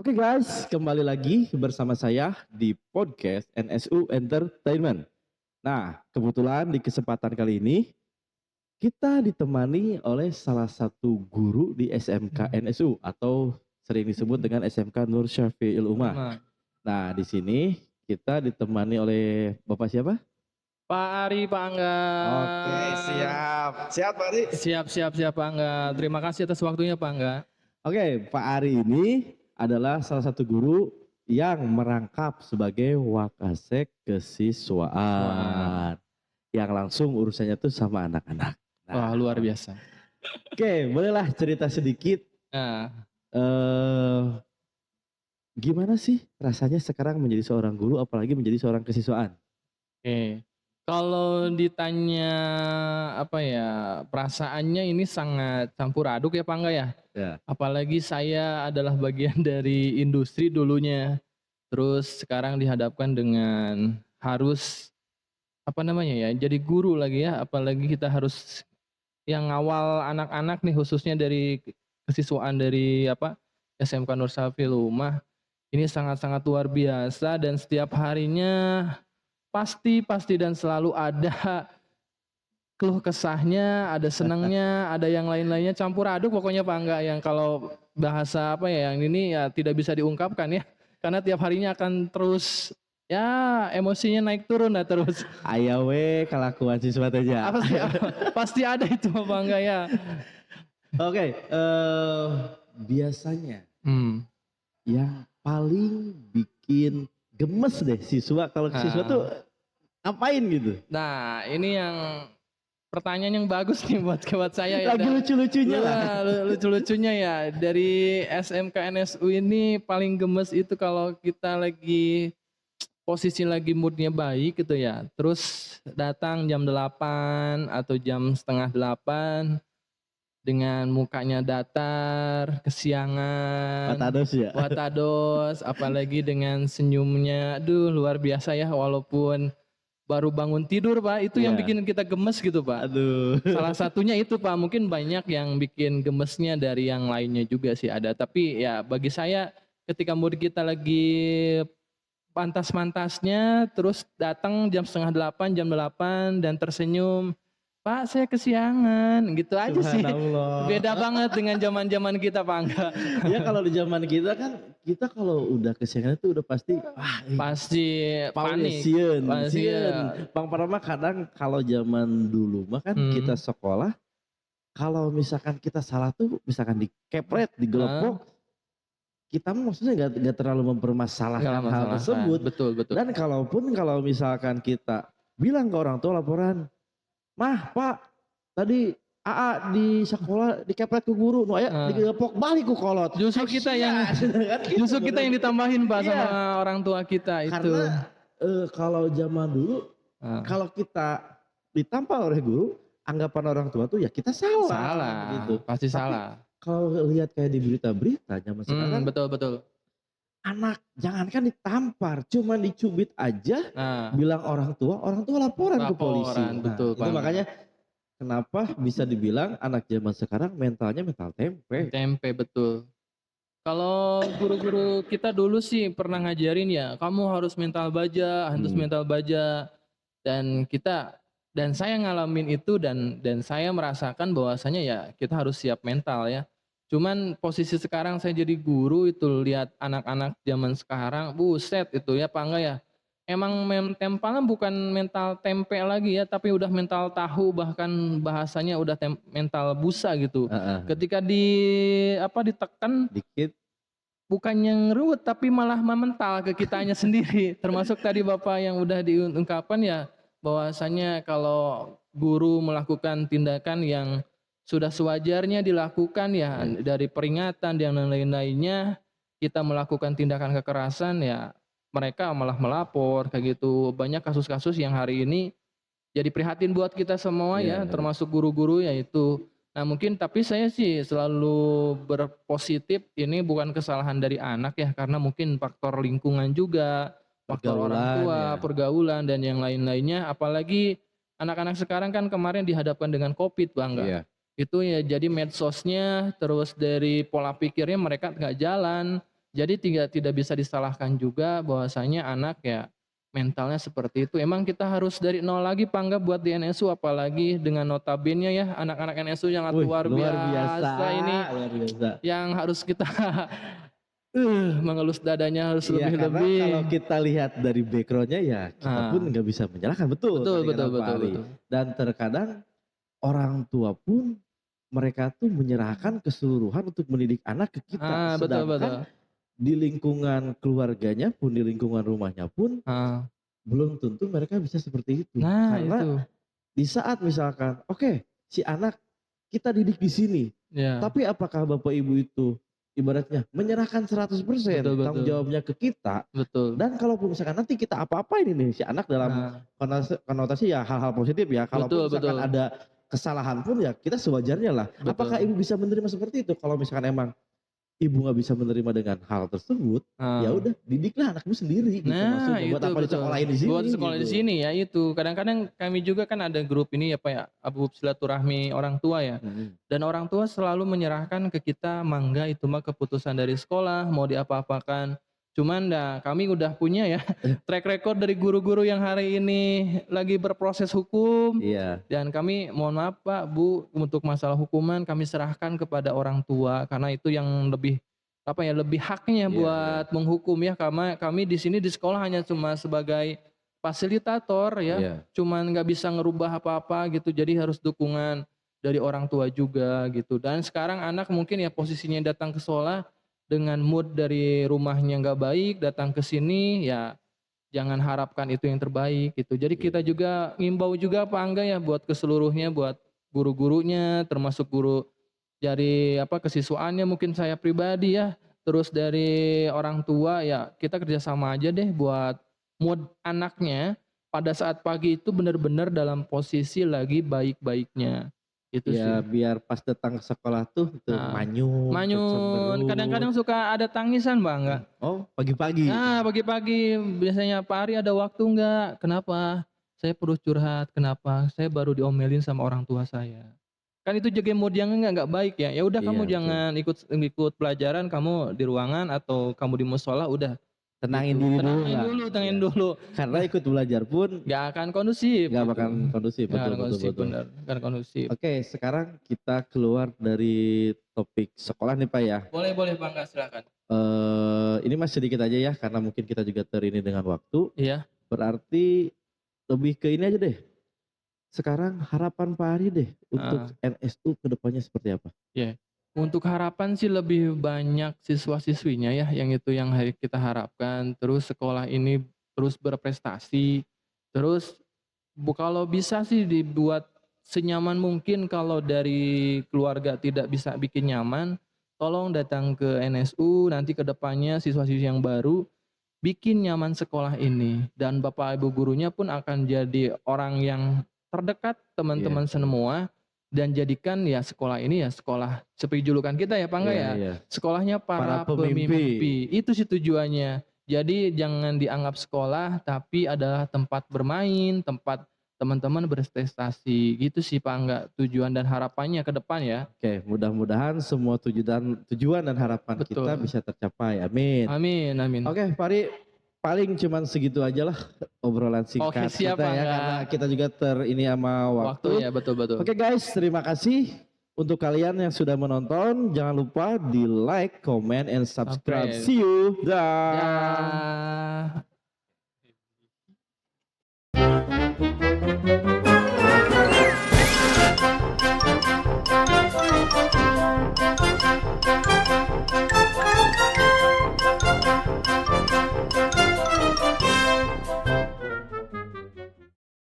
Oke guys, kembali lagi bersama saya di podcast NSU Entertainment. Nah, kebetulan di kesempatan kali ini kita ditemani oleh salah satu guru di SMK NSU atau sering disebut dengan SMK Nur Syafi'il Ummah. Nah, di sini kita ditemani oleh Bapak siapa? Pak Ari, Pak Angga. Oke, siap. Siap, Pak Ari? Siap, Pak Angga. Terima kasih atas waktunya, Pak Angga. Oke, Pak Ari ini adalah salah satu guru yang merangkap sebagai wakasek kesiswaan. Yang langsung urusannya tuh sama anak-anak. Wah, luar biasa. Oke, bolehlah cerita sedikit. Nah, Gimana sih rasanya sekarang menjadi seorang guru, apalagi menjadi seorang kesiswaan? oke. Kalau ditanya apa ya, perasaannya ini sangat campur aduk ya, Pak Angga ya. Ya. Apalagi saya adalah bagian dari industri dulunya. Terus sekarang dihadapkan dengan harus apa namanya ya, jadi guru lagi ya, apalagi kita harus yang awal anak-anak nih khususnya dari kesiswaan dari apa SMK Nur Syafi'il Ummah ini sangat-sangat luar biasa dan setiap harinya pasti dan selalu ada keluh kesahnya, ada senangnya, ada yang lain-lainnya campur aduk pokoknya Pak Angga yang kalau bahasa apa ya yang ini ya tidak bisa diungkapkan ya karena tiap harinya akan terus ya emosinya naik turun lah terus. Ayawe kelakuan siswa aja. Pasti ada itu Pak Angga ya. Oke, biasanya yang paling bikin gemes deh siswa kalau siswa tuh ngapain gitu? Nah, ini yang pertanyaan yang bagus nih buat saya ya. Lagi lucu-lucunya lah. Lucu-lucunya ya. Dari SMK NSU ini paling gemes itu kalau kita lagi posisi lagi moodnya baik gitu ya. Terus datang jam 8 atau jam setengah 8 dengan mukanya datar, kesiangan, Watados ya. Watados, apalagi dengan senyumnya, aduh luar biasa ya walaupun baru bangun tidur Pak, itu yang bikin kita gemes gitu Pak. Aduh. Salah satunya itu Pak, mungkin banyak yang bikin gemesnya dari yang lainnya juga sih ada. Tapi ya bagi saya ketika mood kita lagi pantas-mantasnya, terus datang jam setengah 8, jam 8 dan tersenyum, Pak saya kesiangan gitu aja sih. Beda banget dengan zaman-zaman kita Pak Angga. Ya kalau di zaman kita kan kita kalau udah kesiangan itu udah pasti pasti panik. Sieun. Bang Parama kadang kalau zaman dulu mah kan kita sekolah kalau misalkan kita salah tuh misalkan dikepret, digelepok kita maksudnya nggak terlalu mempermasalahkan hal tersebut. Betul. Dan kalaupun kalau misalkan kita bilang ke orang tua laporan, Mah, Pak, tadi AA di sekolah dikepret ke guru, nu aya digepok balik ku kolot. Justru kita yang ditambahin Pak sama orang tua kita itu. Karena kalau zaman dulu kalau kita ditampar oleh guru, anggapan orang tua tuh ya kita salah gitu. Pasti salah. Kalau lihat kayak di berita-berita zaman sekarang betul. Anak jangankan ditampar, cuma dicubit aja, bilang orang tua laporan ke polisi. Betul, itu makanya kenapa bisa dibilang anak zaman sekarang mentalnya mental tempe. Tempe betul. Kalau guru-guru kita dulu sih pernah ngajarin ya, kamu harus mental baja, dan saya ngalamin itu dan saya merasakan bahwasanya ya kita harus siap mental ya. Cuman posisi sekarang saya jadi guru itu lihat anak-anak zaman sekarang, buset itu ya Pak Angga ya. Emang mentalnya bukan mental tempe lagi ya, tapi udah mental tahu bahkan bahasanya udah mental busa gitu. Ketika ditekan dikit bukannya ngeruwet tapi malah memental ke kitanya sendiri. Termasuk tadi Bapak yang udah diungkapkan ya bahwasanya kalau guru melakukan tindakan yang sudah sewajarnya dilakukan ya dari peringatan dan lain-lainnya kita melakukan tindakan kekerasan ya mereka malah melapor kayak gitu. Banyak kasus-kasus yang hari ini jadi prihatin buat kita semua ya termasuk guru-guru yaitu. Nah mungkin tapi saya sih selalu berpositif ini bukan kesalahan dari anak ya karena mungkin faktor lingkungan juga, faktor orang tua, pergaulan dan yang lain-lainnya apalagi anak-anak sekarang kan kemarin dihadapkan dengan COVID Bang itu ya jadi medsosnya terus dari pola pikirnya mereka nggak jalan Jadi tidak bisa disalahkan juga bahwasanya anak ya mentalnya seperti itu. Emang kita harus dari nol lagi Pak Angga buat di NSU, apalagi dengan notabene ya anak-anak NSU yang Wih, luar luar biasa, biasa ini luar biasa. yang harus kita mengelus dadanya harus Iya, karena kalau lebih-lebih. kita lihat dari background-nya ya kita pun Nah, nggak bisa menyalahkan, betul betul tadi kata betul Pak betul Ari. betul. Dan terkadang orang tua pun mereka tuh menyerahkan keseluruhan untuk mendidik anak ke kita, Betul betul. sedangkan di lingkungan keluarganya pun, di lingkungan rumahnya pun Heeh. belum tentu mereka bisa seperti itu. Nah Karena itu. di saat misalkan, oke, si anak kita didik di sini, Ya, tapi apakah Bapak Ibu itu ibaratnya menyerahkan 100% betul tanggung betul. jawabnya ke kita, Betul. dan kalaupun misalkan nanti kita apa-apain ini si anak dalam Nah, konotasi ya hal-hal positif ya, kalaupun betul misalkan betul. ada kesalahan pun ya kita sewajarnya lah. Apakah Betul. Ibu bisa menerima seperti itu? Kalau misalkan emang Ibu nggak bisa menerima dengan hal tersebut, ya Heeh. udah didiklah anakmu sendiri gitu Nah maksudnya. Buat itu apa betul. disekolahin di sini Buat sekolah di gitu. sini ya itu. Kadang-kadang kami juga kan ada grup ini ya Pak ya, grup silaturahmi orang tua ya. Mhm. Dan orang tua selalu menyerahkan ke kita, mangga itu mah keputusan dari sekolah, mau diapa-apakan. Cuman dah kami udah punya ya track record dari guru-guru yang hari ini lagi berproses hukum. Iya, Dan kami mohon maaf Pak, Bu, untuk masalah hukuman kami serahkan kepada orang tua karena itu yang lebih apa ya, lebih haknya iya, iya, buat menghukum ya, karena kami di sini di sekolah hanya cuma sebagai fasilitator ya, iya, cuman nggak bisa ngerubah apa-apa gitu, jadi harus dukungan dari orang tua juga gitu. Dan sekarang anak mungkin ya posisinya datang ke sekolah dengan mood dari rumahnya nggak baik, datang ke sini ya jangan harapkan itu yang terbaik gitu. Jadi iya, kita juga ngimbau juga Pak Angga ya buat keseluruhnya, buat guru-gurunya, termasuk guru dari apa, kesiswaannya mungkin saya pribadi ya, terus dari orang tua ya kita kerjasama aja deh buat mood anaknya pada saat pagi itu benar-benar dalam posisi lagi baik-baiknya, itu sih. iya, biar pas datang ke sekolah tuh Nah, manyun, manyun, cemberut. kadang-kadang suka ada tangisan Mbak, enggak? Oh, pagi-pagi? Pagi-pagi biasanya, "Pak Ari ada waktu nggak?" "Kenapa?" "Saya perlu curhat." "Kenapa?" "Saya baru diomelin sama orang tua saya." Kan itu juga mood yang nggak baik ya. Ya udah kamu Iya, betul. jangan ikut pelajaran, kamu di ruangan atau kamu di musola udah Tenangin gitu. diri dulu Tenangin lah, dulu iya. tenangin dulu. Karena ikut belajar pun Nggak akan kondusif nggak gitu. bakalan kondusif, Nggak betul, akan betul, kondusif, betul. bener, nggak akan kondusif. Oke, sekarang kita keluar dari topik sekolah nih Pak ya. Boleh boleh Bang, Kak, silakan. Ini Mas sedikit aja ya, karena mungkin kita juga terini dengan waktu. Iya, Berarti lebih ke ini aja deh, sekarang harapan Pak Ari deh untuk heeh, NSU ke depannya seperti apa? iya. Untuk harapan sih lebih banyak siswa-siswinya ya, yang itu yang kita harapkan, terus sekolah ini terus berprestasi, terus kalau bisa sih dibuat senyaman mungkin, kalau dari keluarga tidak bisa bikin nyaman, tolong datang ke NSU, nanti ke depannya siswa-siswi yang baru bikin nyaman sekolah ini, dan bapak ibu gurunya pun akan jadi orang yang terdekat Iya, teman-teman semua, dan jadikan ya sekolah ini ya sekolah seperti julukan kita ya Pak Angga iya, ya, iya. sekolahnya Para para pemimpi. pemimpi, itu sih tujuannya. Jadi jangan dianggap sekolah, tapi adalah tempat bermain, tempat teman-teman berprestasi, gitu sih Pak Angga tujuan dan harapannya ke depan ya. Oke, mudah-mudahan semua tujuan dan harapan kita Betul. bisa tercapai, amin. Amin amin. Oke, Fari, paling cuman segitu aja lah obrolan Oke singkat siap kita Pak ya, Angga. karena kita juga ini sama waktu. Waktunya, betul betul. Oke guys, terima kasih untuk kalian yang sudah menonton. Jangan lupa di like, comment, and subscribe. Sampai. See you. Dah. Dah.